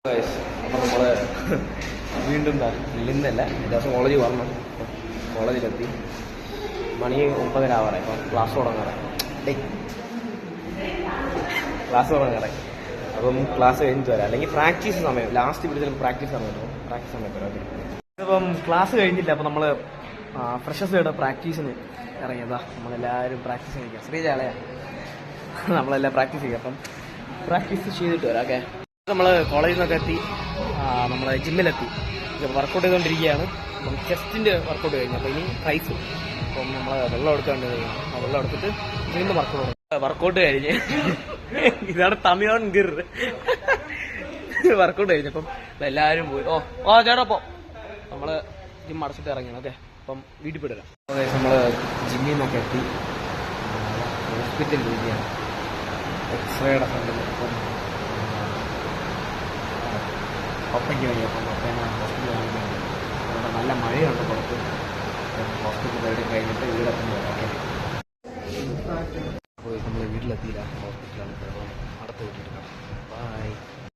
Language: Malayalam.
അപ്പം നമ്മൾ വീണ്ടും ഇന്നല്ല ദിവസം കോളേജിൽ വരണം. കോളേജിലെത്തി മണി 9:30 ആവാറായി. അപ്പം ക്ലാസ് തുടങ്ങാറായി. അപ്പം ക്ലാസ് കഴിഞ്ഞിട്ട് വരാം. അല്ലെങ്കിൽ പ്രാക്ടീസ് സമയം ലാസ്റ്റ് ഇവിടെ ചിലപ്പോൾ പ്രാക്ടീസ് സമയം പ്രാക്ടീസ് സമയത്ത് വരാം. ഇപ്പം ക്ലാസ് കഴിഞ്ഞില്ല. അപ്പം നമ്മൾ ഫ്രഷേഴ്സ് ഡേയുടെ പ്രാക്ടീസിന് ഇറങ്ങിയതാ. നമ്മളെല്ലാവരും പ്രാക്ടീസ് കഴിക്കാം. ശ്രീജാലയാ നമ്മളെല്ലാം പ്രാക്ടീസ് ചെയ്യാം. അപ്പം പ്രാക്ടീസ് ചെയ്തിട്ട് വരാം. ഓക്കെ, നമ്മൾ കോളേജിൽ നിന്നൊക്കെ എത്തി. നമ്മൾ ജിമ്മിലെത്തി. വർക്കൗട്ട് ചെയ്തുകൊണ്ടിരിക്കുകയാണ്. അപ്പം ചെസ്റ്റിൻ്റെ വർക്കൗട്ട് കഴിഞ്ഞു. അപ്പോൾ ഇനി റൈസ്. അപ്പം നമ്മൾ വെള്ളം എടുക്കാണ്ട് വെള്ളം എടുത്തിട്ട് വീണ്ടും വർക്കൗട്ട് കഴിഞ്ഞ് ഇതാണ് തമിഴ്നാട് ഗിർ വർക്കൗട്ട് കഴിഞ്ഞപ്പം എല്ലാവരും പോയി. ചേട്ടാ നമ്മൾ ജിം അടച്ചിട്ട് ഇറങ്ങിയാണ്. ഓക്കെ, അപ്പം വീട്ടിൽ പോയിടാം. നമ്മൾ ജിമ്മിൽ നിന്നൊക്കെ എത്തി. ഹോസ്പിറ്റലിൽ ഇരിക്കുകയാണ്. എക്സ്റേയുടെ ഫ്രണ്ടിൽ ഇപ്പം പപ്പയ്ക്ക് വയ്യ. അപ്പം പപ്പേനെ ഹോസ്പിറ്റലിൽ വാങ്ങിക്കുന്നുണ്ട്. അവിടെ നല്ല മഴയുണ്ട് പുറത്ത്. ഹോസ്പിറ്റൽ പരിപാടി കഴിഞ്ഞിട്ട് വീടെത്തുമ്പോൾ ഓക്കെ. അപ്പോൾ നമ്മൾ വീട്ടിലെത്തിയില്ല. ഹോസ്പിറ്റലാണ് അടുത്ത് വീട്ടിലെടുക്കാം. ബൈ.